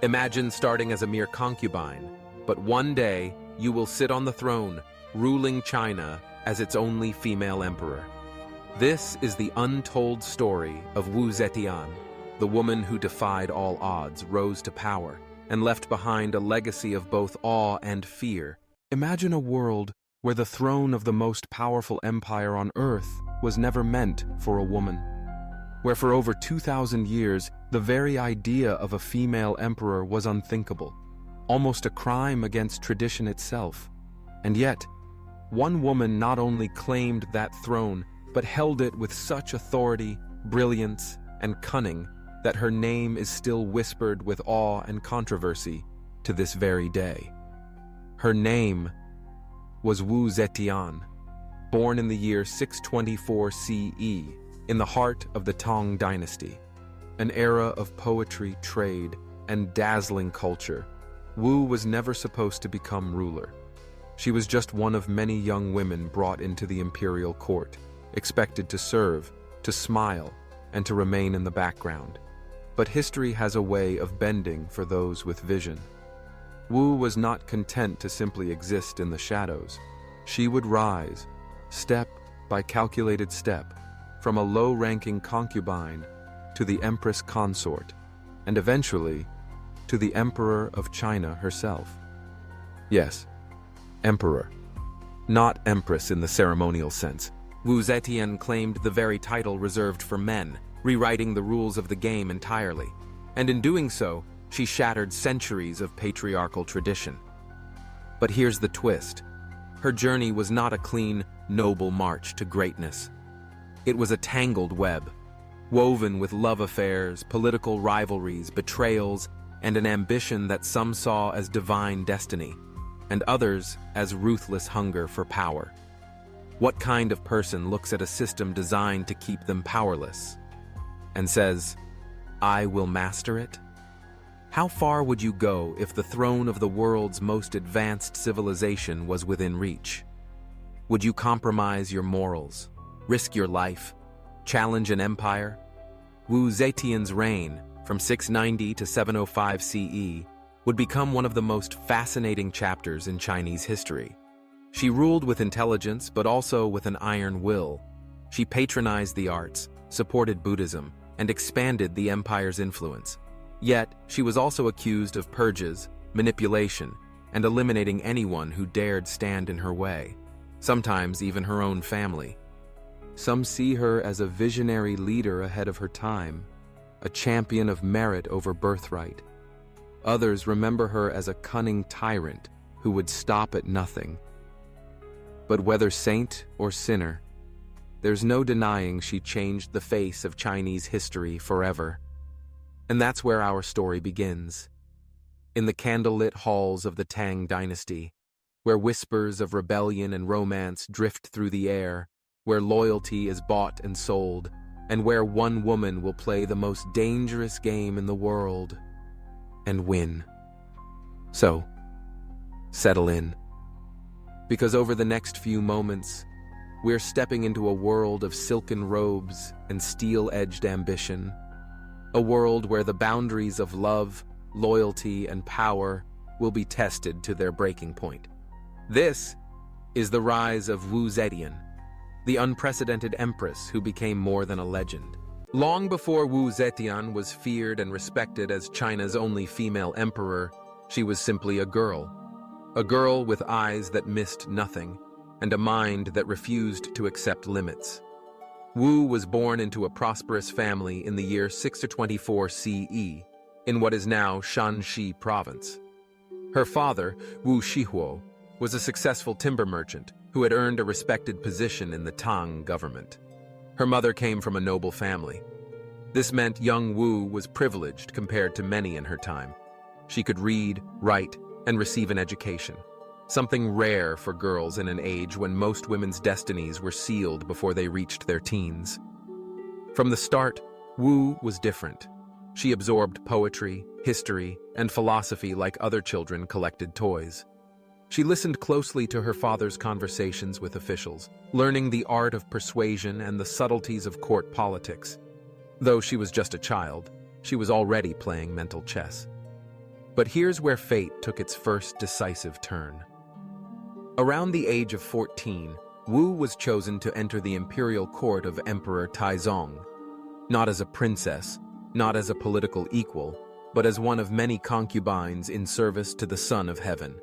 Imagine starting as a mere concubine, but one day you will sit on the throne, ruling China as its only female emperor. This is the untold story of Wu Zetian, the woman who defied all odds, rose to power, and left behind a legacy of both awe and fear. Imagine a world where the throne of the most powerful empire on earth was never meant for a woman, where for over 2,000 years the very idea of a female emperor was unthinkable, almost a crime against tradition itself. And yet, one woman not only claimed that throne, but held it with such authority, brilliance, and cunning that her name is still whispered with awe and controversy to this very day. Her name was Wu Zetian, born in the year 624 CE, in the heart of the Tang dynasty, an era of poetry, trade, and dazzling culture. Wu was never supposed to become ruler. She was just one of many young women brought into the imperial court, expected to serve, to smile, and to remain in the background. But history has a way of bending for those with vision. Wu was not content to simply exist in the shadows. She would rise, step by calculated step, from a low-ranking concubine to the empress consort, and eventually to the emperor of China herself. Yes, emperor, not empress in the ceremonial sense. Wu Zetian claimed the very title reserved for men, rewriting the rules of the game entirely. And in doing so, she shattered centuries of patriarchal tradition. But here's the twist. Her journey was not a clean, noble march to greatness. It was a tangled web, woven with love affairs, political rivalries, betrayals, and an ambition that some saw as divine destiny, and others as ruthless hunger for power. What kind of person looks at a system designed to keep them powerless and says, "I will master it"? How far would you go if the throne of the world's most advanced civilization was within reach? Would you compromise your morals, risk your life, challenge an empire? Wu Zetian's reign, from 690 to 705 CE, would become one of the most fascinating chapters in Chinese history. She ruled with intelligence, but also with an iron will. She patronized the arts, supported Buddhism, and expanded the empire's influence. Yet, she was also accused of purges, manipulation, and eliminating anyone who dared stand in her way, sometimes even her own family. Some see her as a visionary leader ahead of her time, a champion of merit over birthright. Others remember her as a cunning tyrant who would stop at nothing. But whether saint or sinner, there's no denying she changed the face of Chinese history forever. And that's where our story begins. In the candlelit halls of the Tang dynasty, where whispers of rebellion and romance drift through the air, where loyalty is bought and sold, and where one woman will play the most dangerous game in the world and win. So, settle in. Because over the next few moments, we're stepping into a world of silken robes and steel-edged ambition, a world where the boundaries of love, loyalty, and power will be tested to their breaking point. This is the rise of Wu Zetian, the unprecedented empress who became more than a legend. Long before Wu Zetian was feared and respected as China's only female emperor, she was simply a girl with eyes that missed nothing, and a mind that refused to accept limits. Wu was born into a prosperous family in the year 624 CE, in what is now Shanxi province. Her father, Wu Shihuo, was a successful timber merchant who had earned a respected position in the Tang government. Her mother came from a noble family. This meant young Wu was privileged compared to many in her time. She could read, write, and receive an education, something rare for girls in an age when most women's destinies were sealed before they reached their teens. From the start, Wu was different. She absorbed poetry, history, and philosophy like other children collected toys. She listened closely to her father's conversations with officials, learning the art of persuasion and the subtleties of court politics. Though she was just a child, she was already playing mental chess. But here's where fate took its first decisive turn. Around the age of 14, Wu was chosen to enter the imperial court of Emperor Taizong, not as a princess, not as a political equal, but as one of many concubines in service to the Son of Heaven.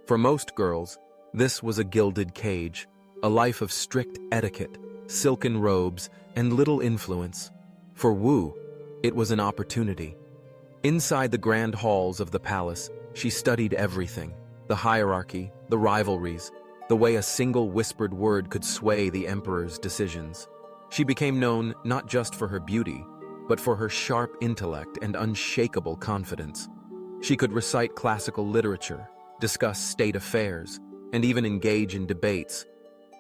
For most girls, this was a gilded cage, a life of strict etiquette, silken robes, and little influence. For Wu, it was an opportunity. Inside the grand halls of the palace, she studied everything: the hierarchy, the rivalries, the way a single whispered word could sway the emperor's decisions. She became known not just for her beauty, but for her sharp intellect and unshakable confidence. She could recite classical literature, discuss state affairs, and even engage in debates,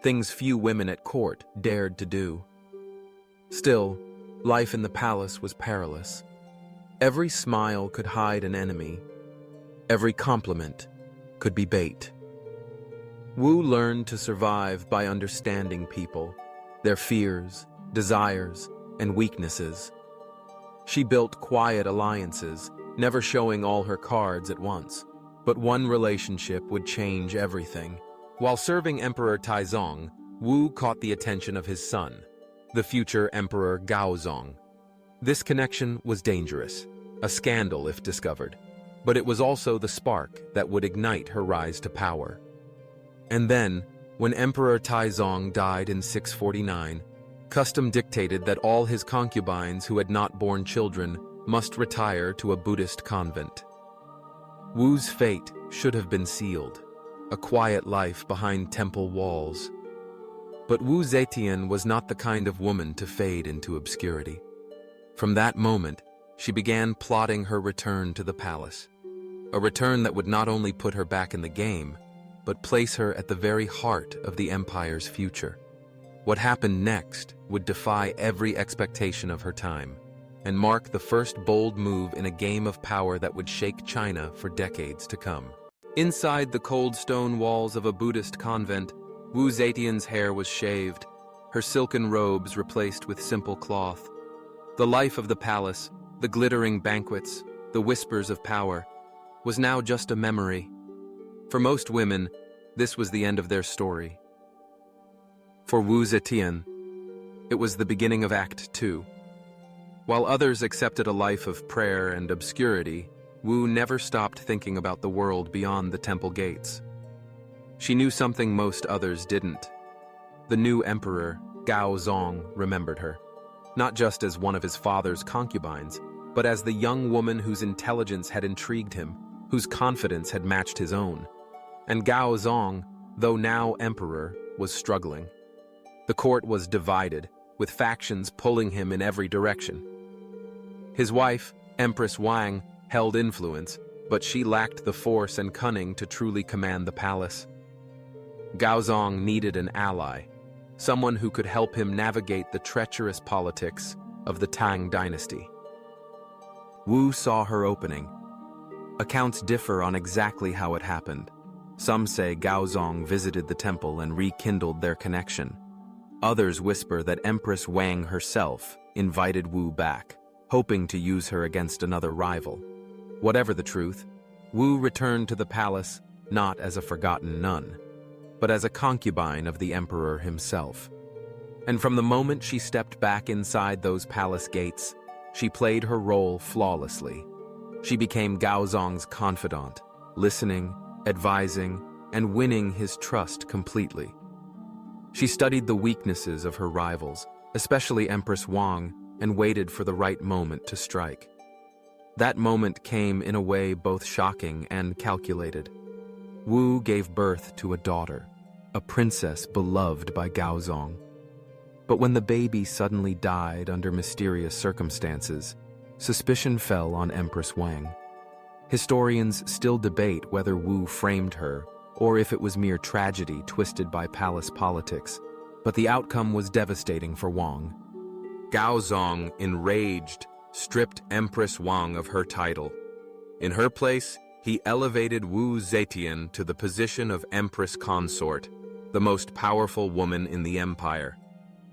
things few women at court dared to do. Still, life in the palace was perilous. Every smile could hide an enemy. Every compliment could be bait. Wu learned to survive by understanding people, their fears, desires, and weaknesses. She built quiet alliances, never showing all her cards at once. But one relationship would change everything. While serving Emperor Taizong, Wu caught the attention of his son, the future Emperor Gaozong. This connection was dangerous, a scandal if discovered, but it was also the spark that would ignite her rise to power. And then, when Emperor Taizong died in 649, custom dictated that all his concubines who had not borne children must retire to a Buddhist convent. Wu's fate should have been sealed, a quiet life behind temple walls. But Wu Zetian was not the kind of woman to fade into obscurity. From that moment, she began plotting her return to the palace, a return that would not only put her back in the game, but place her at the very heart of the empire's future. What happened next would defy every expectation of her time, and mark the first bold move in a game of power that would shake China for decades to come. Inside the cold stone walls of a Buddhist convent, Wu Zetian's hair was shaved, her silken robes replaced with simple cloth. The life of the palace, the glittering banquets, the whispers of power, was now just a memory. For most women, this was the end of their story. For Wu Zetian, it was the beginning of Act 2. While others accepted a life of prayer and obscurity, Wu never stopped thinking about the world beyond the temple gates. She knew something most others didn't. The new emperor, Gaozong, remembered her, not just as one of his father's concubines, but as the young woman whose intelligence had intrigued him, whose confidence had matched his own. And Gaozong, though now emperor, was struggling. The court was divided, with factions pulling him in every direction. His wife, Empress Wang, held influence, but she lacked the force and cunning to truly command the palace. Gaozong needed an ally, someone who could help him navigate the treacherous politics of the Tang dynasty. Wu saw her opening. Accounts differ on exactly how it happened. Some say Gaozong visited the temple and rekindled their connection. Others whisper that Empress Wang herself invited Wu back, hoping to use her against another rival. Whatever the truth, Wu returned to the palace not as a forgotten nun, but as a concubine of the emperor himself. And from the moment she stepped back inside those palace gates, she played her role flawlessly. She became Gaozong's confidant, listening, advising, and winning his trust completely. She studied the weaknesses of her rivals, especially Empress Wang, and waited for the right moment to strike. That moment came in a way both shocking and calculated. Wu gave birth to a daughter, a princess beloved by Gaozong. But when the baby suddenly died under mysterious circumstances, suspicion fell on Empress Wang. Historians still debate whether Wu framed her or if it was mere tragedy twisted by palace politics, but the outcome was devastating for Wang. Gaozong, enraged, stripped Empress Wang of her title. In her place, he elevated Wu Zetian to the position of Empress Consort, the most powerful woman in the empire.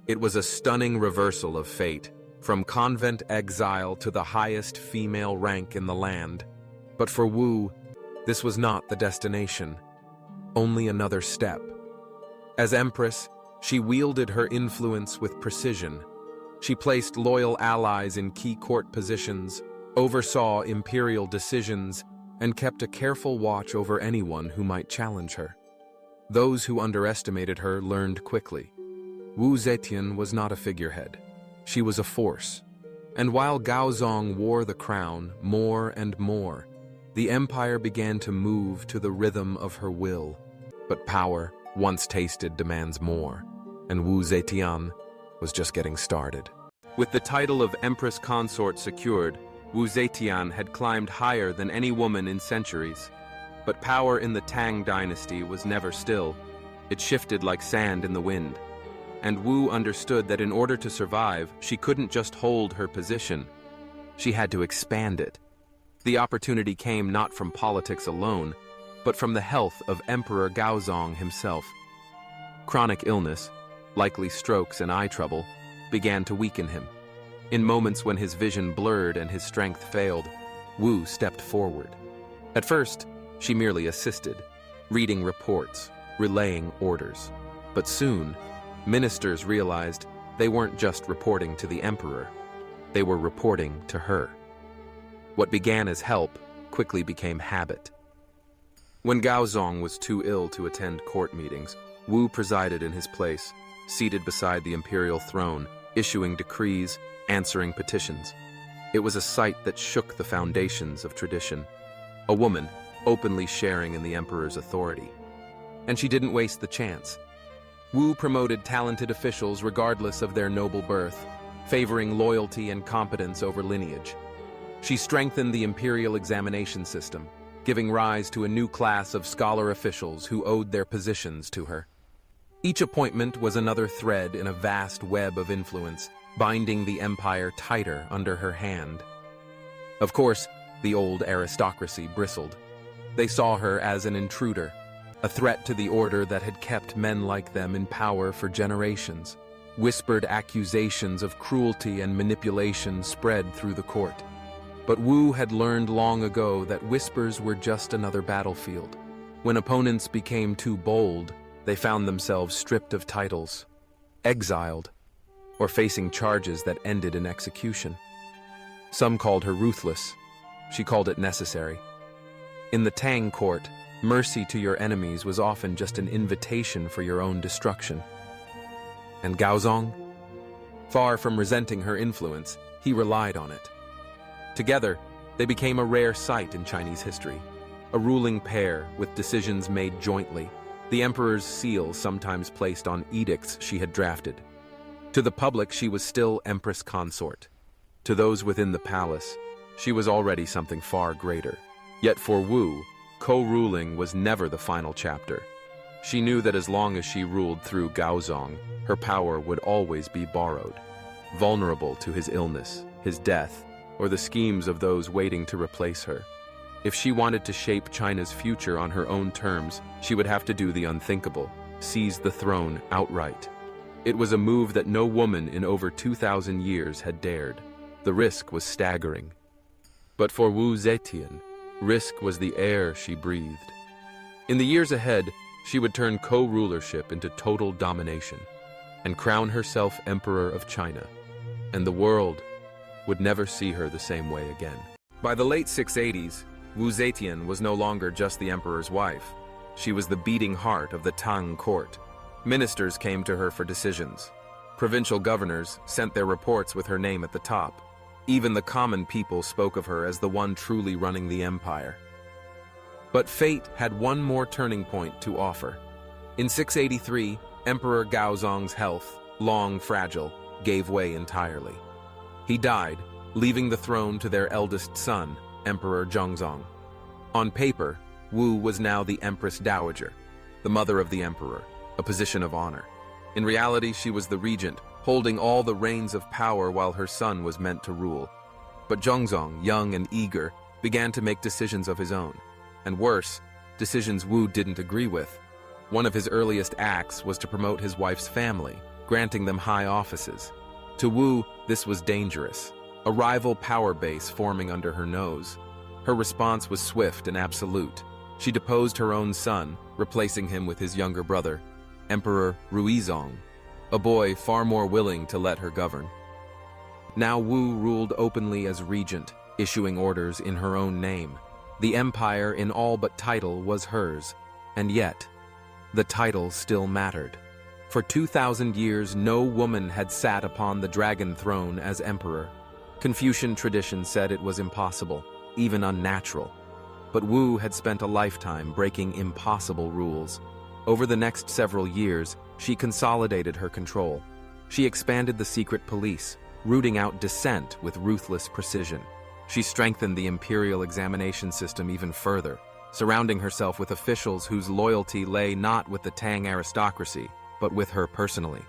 It was a stunning reversal of fate, from convent exile to the highest female rank in the land. But for Wu, this was not the destination, only another step. As empress, she wielded her influence with precision. She placed loyal allies in key court positions, oversaw imperial decisions, and kept a careful watch over anyone who might challenge her. Those who underestimated her learned quickly. Wu Zetian was not a figurehead. She was a force. And while Gaozong wore the crown more and more, the empire began to move to the rhythm of her will. But power, once tasted, demands more, and Wu Zetian was just getting started. With the title of Empress Consort secured, Wu Zetian had climbed higher than any woman in centuries. But power in the Tang dynasty was never still. It shifted like sand in the wind. And Wu understood that in order to survive, she couldn't just hold her position. She had to expand it. The opportunity came not from politics alone, but from the health of Emperor Gaozong himself. Chronic illness, likely strokes and eye trouble, began to weaken him. In moments when his vision blurred and his strength failed, Wu stepped forward. At first, she merely assisted, reading reports, relaying orders. But soon, ministers realized they weren't just reporting to the emperor, they were reporting to her. What began as help quickly became habit. When Gaozong was too ill to attend court meetings, Wu presided in his place, seated beside the imperial throne, issuing decrees, answering petitions. It was a sight that shook the foundations of tradition. A woman, openly sharing in the emperor's authority. And she didn't waste the chance. Wu promoted talented officials regardless of their noble birth, favoring loyalty and competence over lineage. She strengthened the imperial examination system, giving rise to a new class of scholar officials who owed their positions to her. Each appointment was another thread in a vast web of influence, binding the empire tighter under her hand. Of course, the old aristocracy bristled. They saw her as an intruder, a threat to the order that had kept men like them in power for generations. Whispered accusations of cruelty and manipulation spread through the court. But Wu had learned long ago that whispers were just another battlefield. When opponents became too bold, they found themselves stripped of titles, exiled, or facing charges that ended in execution. Some called her ruthless. She called it necessary. In the Tang court, mercy to your enemies was often just an invitation for your own destruction. And Gaozong? Far from resenting her influence, he relied on it. Together, they became a rare sight in Chinese history, a ruling pair with decisions made jointly, the emperor's seal sometimes placed on edicts she had drafted. To the public, she was still Empress Consort. To those within the palace, she was already something far greater. Yet for Wu, co-ruling was never the final chapter. She knew that as long as she ruled through Gaozong, her power would always be borrowed, vulnerable to his illness, his death, or the schemes of those waiting to replace her. If she wanted to shape China's future on her own terms, she would have to do the unthinkable, seize the throne outright. It was a move that no woman in over 2,000 years had dared. The risk was staggering. But for Wu Zetian, risk was the air she breathed. In the years ahead, she would turn co-rulership into total domination and crown herself Emperor of China, and the world would never see her the same way again. By the late 680s, Wu Zetian was no longer just the emperor's wife. She was the beating heart of the Tang court. Ministers came to her for decisions. Provincial governors sent their reports with her name at the top. Even the common people spoke of her as the one truly running the empire. But fate had one more turning point to offer. In 683, Emperor Gaozong's health, long fragile, gave way entirely. He died, leaving the throne to their eldest son, Emperor Zhongzong. On paper, Wu was now the Empress Dowager, the mother of the emperor, a position of honor. In reality, she was the regent, holding all the reins of power while her son was meant to rule. But Zhongzong, young and eager, began to make decisions of his own. And worse, decisions Wu didn't agree with. One of his earliest acts was to promote his wife's family, granting them high offices. To Wu, this was dangerous, a rival power base forming under her nose. Her response was swift and absolute. She deposed her own son, replacing him with his younger brother, Emperor Ruizong, a boy far more willing to let her govern. Now Wu ruled openly as regent, issuing orders in her own name. The empire in all but title was hers, and yet, the title still mattered. For 2,000 years, no woman had sat upon the dragon throne as emperor. Confucian tradition said it was impossible, even unnatural. But Wu had spent a lifetime breaking impossible rules. Over the next several years, she consolidated her control. She expanded the secret police, rooting out dissent with ruthless precision. She strengthened the imperial examination system even further, surrounding herself with officials whose loyalty lay not with the Tang aristocracy, but with her personally.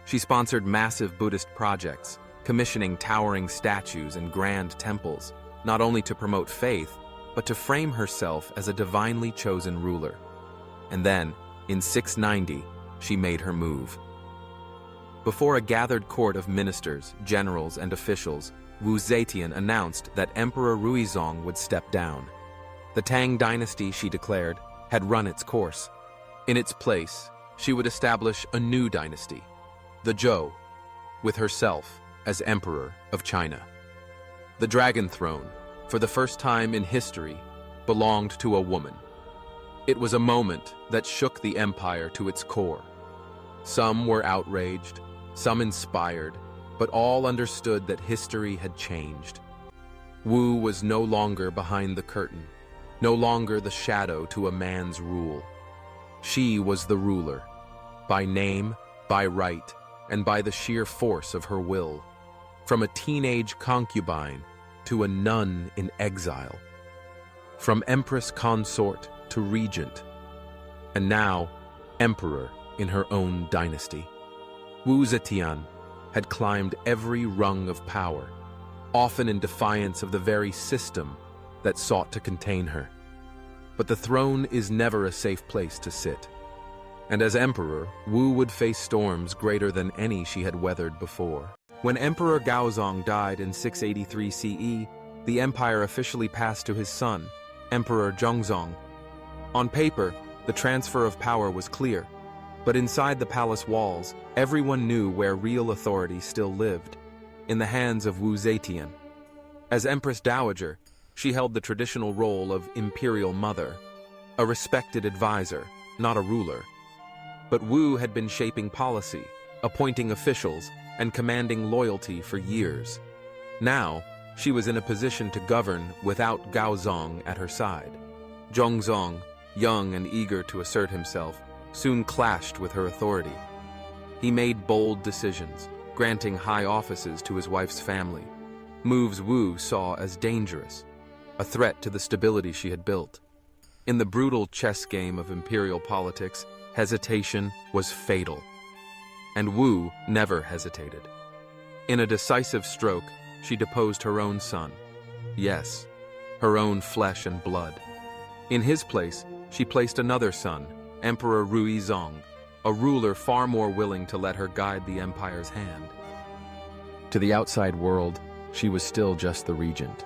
She sponsored massive Buddhist projects, commissioning towering statues and grand temples, not only to promote faith, but to frame herself as a divinely chosen ruler. And then, in 690, she made her move. Before a gathered court of ministers, generals, and officials, Wu Zetian announced that Emperor Ruizong would step down. The Tang dynasty, she declared, had run its course. In its place, she would establish a new dynasty, the Zhou, with herself as Emperor of China. The Dragon Throne, for the first time in history, belonged to a woman. It was a moment that shook the empire to its core. Some were outraged, some inspired, but all understood that history had changed. Wu was no longer behind the curtain, no longer the shadow to a man's rule. She was the ruler, by name, by right, and by the sheer force of her will. From a teenage concubine to a nun in exile. From empress consort to regent. And now, emperor in her own dynasty. Wu Zetian had climbed every rung of power, often in defiance of the very system that sought to contain her. But the throne is never a safe place to sit. And as emperor, Wu would face storms greater than any she had weathered before. When Emperor Gaozong died in 683 CE, the empire officially passed to his son, Emperor Zhongzong. On paper, the transfer of power was clear, but inside the palace walls, everyone knew where real authority still lived, in the hands of Wu Zetian. As Empress Dowager, she held the traditional role of imperial mother, a respected advisor, not a ruler. But Wu had been shaping policy, appointing officials, and commanding loyalty for years. Now, she was in a position to govern without Gaozong at her side. Zhongzong, young and eager to assert himself, soon clashed with her authority. He made bold decisions, granting high offices to his wife's family, moves Wu saw as dangerous, a threat to the stability she had built. In the brutal chess game of imperial politics, hesitation was fatal. And Wu never hesitated. In a decisive stroke, she deposed her own son. Yes, her own flesh and blood. In his place, she placed another son, Emperor Ruizong, a ruler far more willing to let her guide the empire's hand. To the outside world, she was still just the regent.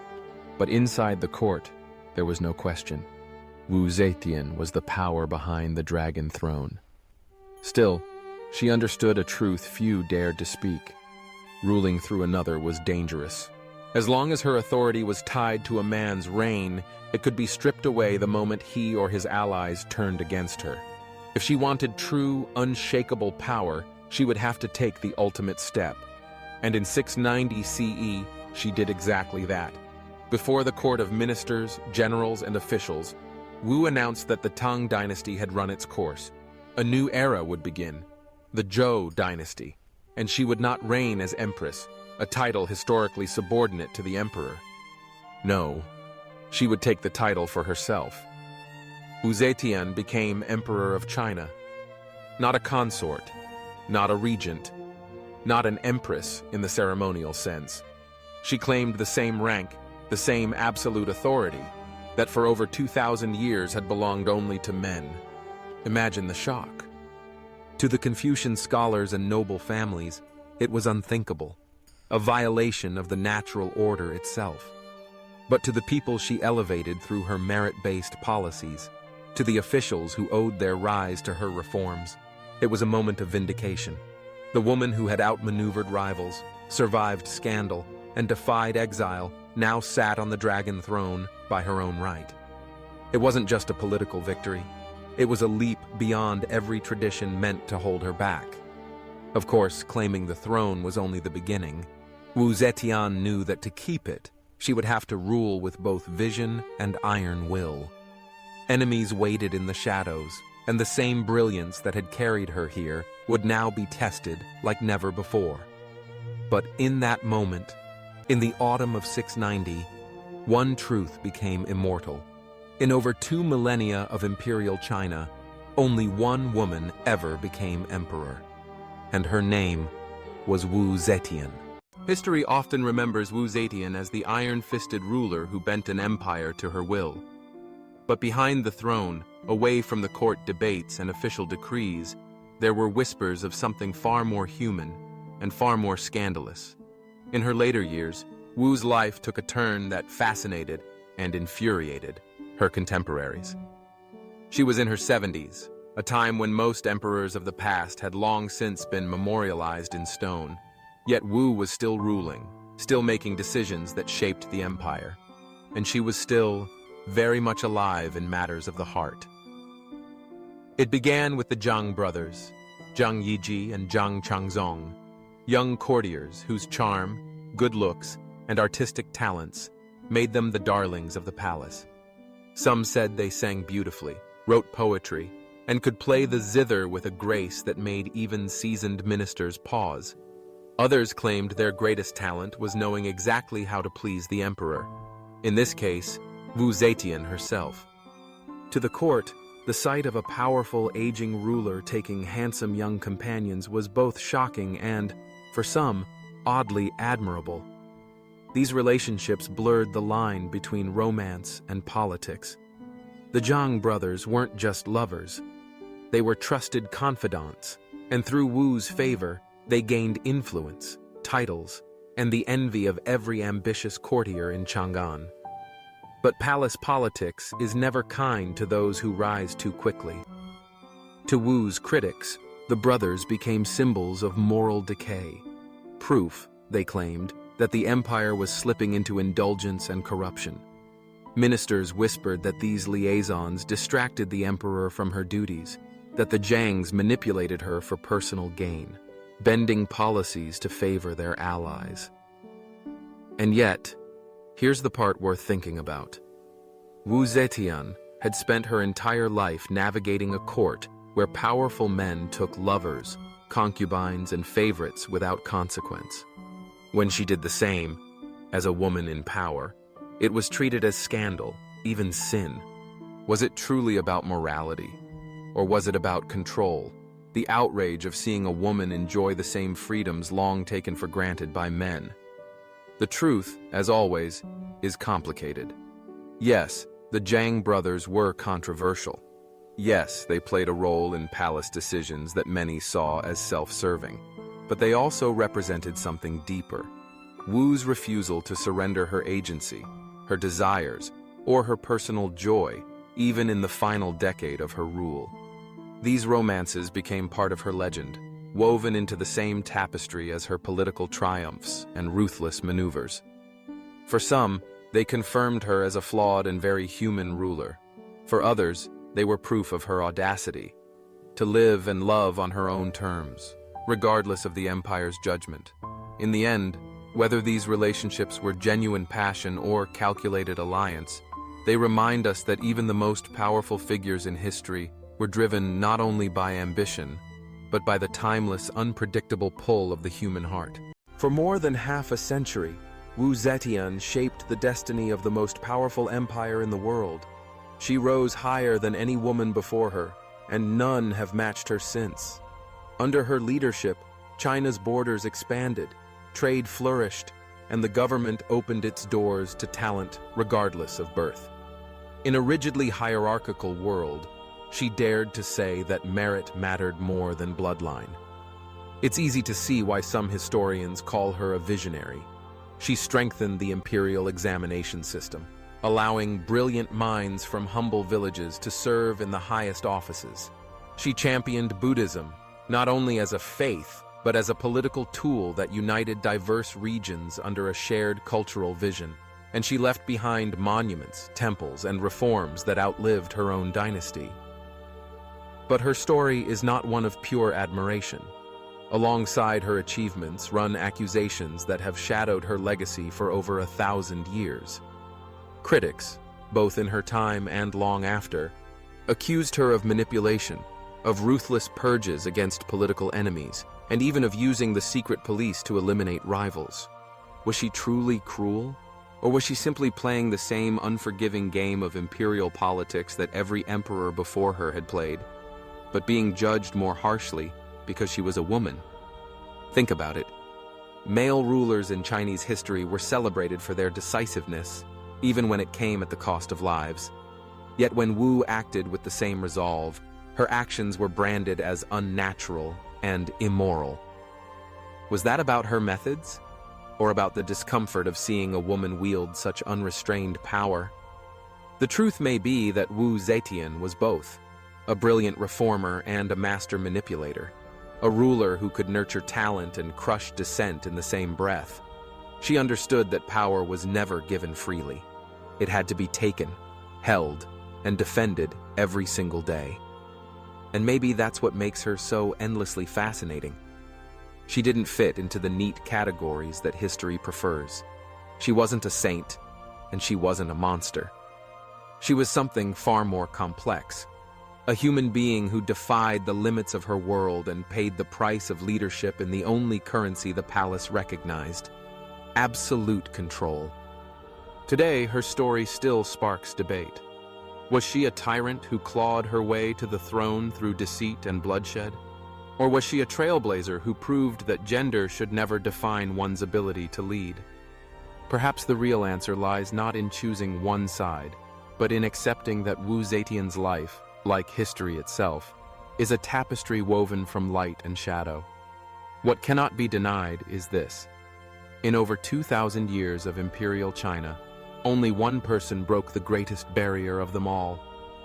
But inside the court, there was no question. Wu Zetian was the power behind the dragon throne. Still, she understood a truth few dared to speak. Ruling through another was dangerous. As long as her authority was tied to a man's reign, it could be stripped away the moment he or his allies turned against her. If she wanted true, unshakable power, she would have to take the ultimate step. And in 690 CE, she did exactly that. Before the court of ministers, generals, and officials, Wu announced that the Tang dynasty had run its course. A new era would begin, the Zhou dynasty, and she would not reign as empress, a title historically subordinate to the emperor. No, she would take the title for herself. Wu Zetian became emperor of China. Not a consort, not a regent, not an empress in the ceremonial sense. She claimed the same rank, the same absolute authority, that for over 2,000 years had belonged only to men. Imagine the shock. To the Confucian scholars and noble families, it was unthinkable, a violation of the natural order itself. but to the people she elevated through her merit-based policies, to the officials who owed their rise to her reforms. It was a moment of vindication. The woman who had outmaneuvered rivals, survived scandal, and defied exile now sat on the dragon throne by her own right. It wasn't just a political victory. It was a leap beyond every tradition meant to hold her back. Of course, claiming the throne was only the beginning. Wu Zetian knew that to keep it, she would have to rule with both vision and iron will. Enemies waited in the shadows, and the same brilliance that had carried her here would now be tested like never before. But in that moment, in the autumn of 690, one truth became immortal. In over 2 millennia of imperial China, only one woman ever became emperor, and her name was Wu Zetian. History often remembers Wu Zetian as the iron-fisted ruler who bent an empire to her will. But behind the throne, away from the court debates and official decrees, there were whispers of something far more human and far more scandalous. In her later years, Wu's life took a turn that fascinated and infuriated her contemporaries. She was in her 70s, a time when most emperors of the past had long since been memorialized in stone. Yet Wu was still ruling, still making decisions that shaped the empire. And she was still very much alive in matters of the heart. It began with the Zhang brothers, Zhang Yiji and Zhang Changzong, young courtiers whose charm, good looks, and artistic talents made them the darlings of the palace. Some said they sang beautifully, wrote poetry, and could play the zither with a grace that made even seasoned ministers pause. Others claimed their greatest talent was knowing exactly how to please the emperor. In this case, Wu Zetian herself. To the court, the sight of a powerful, aging ruler taking handsome young companions was both shocking and, for some, oddly admirable. These relationships blurred the line between romance and politics. The Zhang brothers weren't just lovers. They were trusted confidants, and through Wu's favor, they gained influence, titles, and the envy of every ambitious courtier in Chang'an. But palace politics is never kind to those who rise too quickly. To Wu's critics, the brothers became symbols of moral decay. Proof, they claimed, that the empire was slipping into indulgence and corruption. Ministers whispered that these liaisons distracted the emperor from her duties, that the Zhangs manipulated her for personal gain, bending policies to favor their allies. And yet, here's the part worth thinking about. Wu Zetian had spent her entire life navigating a court where powerful men took lovers, concubines, and favorites without consequence. When she did the same, as a woman in power, it was treated as scandal, even sin. Was it truly about morality? Or was it about control, the outrage of seeing a woman enjoy the same freedoms long taken for granted by men? The truth, as always, is complicated. Yes, the Zhang brothers were controversial. Yes, they played a role in palace decisions that many saw as self-serving. But they also represented something deeper. Wu's refusal to surrender her agency, her desires, or her personal joy, even in the final decade of her rule. These romances became part of her legend, woven into the same tapestry as her political triumphs and ruthless maneuvers. For some, they confirmed her as a flawed and very human ruler. For others, they were proof of her audacity, to live and love on her own terms, regardless of the empire's judgment. In the end, whether these relationships were genuine passion or calculated alliance, they remind us that even the most powerful figures in history were driven not only by ambition, but by the timeless, unpredictable pull of the human heart. For more than half a century, Wu Zetian shaped the destiny of the most powerful empire in the world. She rose higher than any woman before her, and none have matched her since. Under her leadership, China's borders expanded, trade flourished, and the government opened its doors to talent regardless of birth. In a rigidly hierarchical world, she dared to say that merit mattered more than bloodline. It's easy to see why some historians call her a visionary. She strengthened the imperial examination system, allowing brilliant minds from humble villages to serve in the highest offices. She championed Buddhism, not only as a faith, but as a political tool that united diverse regions under a shared cultural vision. And she left behind monuments, temples, and reforms that outlived her own dynasty. But her story is not one of pure admiration. Alongside her achievements run accusations that have shadowed her legacy for over 1,000 years. Critics, both in her time and long after, accused her of manipulation, of ruthless purges against political enemies, and even of using the secret police to eliminate rivals. Was she truly cruel? Or was she simply playing the same unforgiving game of imperial politics that every emperor before her had played, but being judged more harshly because she was a woman? Think about it. Male rulers in Chinese history were celebrated for their decisiveness, even when it came at the cost of lives. Yet when Wu acted with the same resolve, her actions were branded as unnatural and immoral. Was that about her methods? Or about the discomfort of seeing a woman wield such unrestrained power? The truth may be that Wu Zetian was both, a brilliant reformer and a master manipulator, a ruler who could nurture talent and crush dissent in the same breath. She understood that power was never given freely. It had to be taken, held, and defended every single day. And maybe that's what makes her so endlessly fascinating. She didn't fit into the neat categories that history prefers. She wasn't a saint, and she wasn't a monster. She was something far more complex. A human being who defied the limits of her world and paid the price of leadership in the only currency the palace recognized: absolute control. Today, her story still sparks debate. Was she a tyrant who clawed her way to the throne through deceit and bloodshed? Or was she a trailblazer who proved that gender should never define one's ability to lead? Perhaps the real answer lies not in choosing one side, but in accepting that Wu Zetian's life, like history itself, is a tapestry woven from light and shadow. What cannot be denied is this: in over 2,000 years of imperial China, only one person broke the greatest barrier of them all.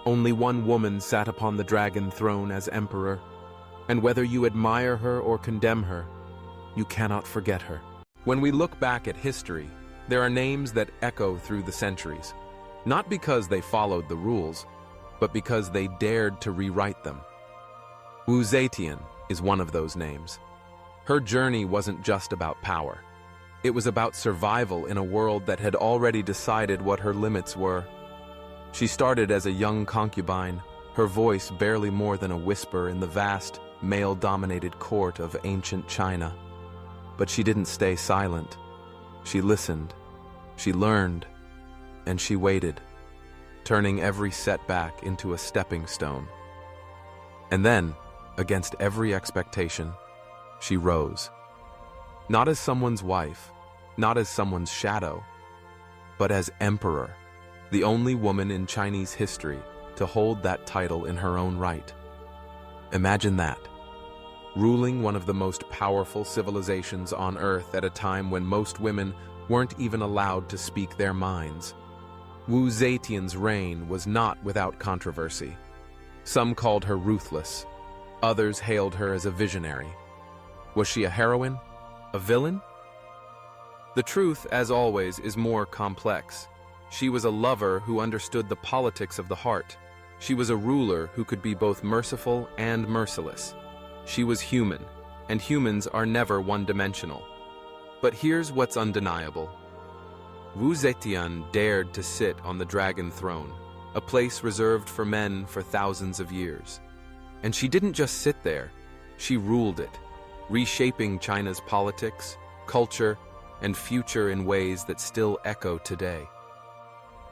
Only one woman sat upon the dragon throne as emperor. And whether you admire her or condemn her, you cannot forget her. When we look back at history, there are names that echo through the centuries, not because they followed the rules, but because they dared to rewrite them. Wu Zetian is one of those names. Her journey wasn't just about power. It was about survival in a world that had already decided what her limits were. She started as a young concubine, her voice barely more than a whisper in the vast, male-dominated court of ancient China. But she didn't stay silent. She listened, she learned, and she waited, turning every setback into a stepping stone. And then, against every expectation, she rose. Not as someone's wife, not as someone's shadow, but as emperor, the only woman in Chinese history to hold that title in her own right. Imagine that, ruling one of the most powerful civilizations on Earth at a time when most women weren't even allowed to speak their minds. Wu Zetian's reign was not without controversy. Some called her ruthless. Others hailed her as a visionary. Was she a heroine? A villain? The truth, as always, is more complex. She was a lover who understood the politics of the heart. She was a ruler who could be both merciful and merciless. She was human, and humans are never one-dimensional. But here's what's undeniable. Wu Zetian dared to sit on the dragon throne, a place reserved for men for thousands of years. And she didn't just sit there, she ruled it, reshaping China's politics, culture, and future in ways that still echo today.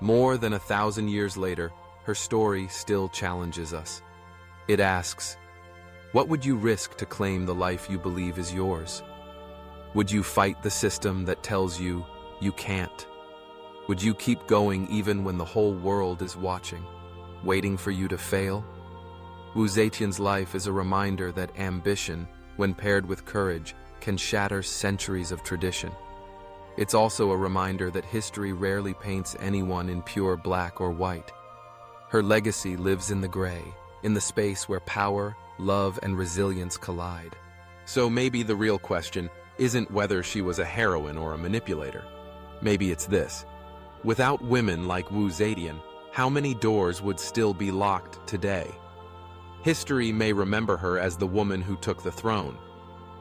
More than 1,000 years later, her story still challenges us. It asks, what would you risk to claim the life you believe is yours? Would you fight the system that tells you you can't? Would you keep going even when the whole world is watching, waiting for you to fail? Wu Zetian's life is a reminder that ambition, when paired with courage, can shatter centuries of tradition. It's also a reminder that history rarely paints anyone in pure black or white. Her legacy lives in the gray, in the space where power, love, and resilience collide. So maybe the real question isn't whether she was a heroine or a manipulator. Maybe it's this: without women like Wu Zetian, how many doors would still be locked today? History may remember her as the woman who took the throne,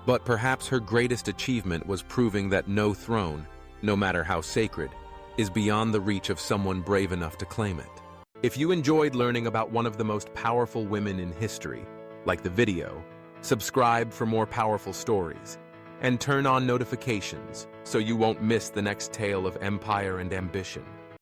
but perhaps her greatest achievement was proving that no throne, no matter how sacred, is beyond the reach of someone brave enough to claim it. If you enjoyed learning about one of the most powerful women in history, like the video, subscribe for more powerful stories, and turn on notifications so you won't miss the next tale of empire and ambition.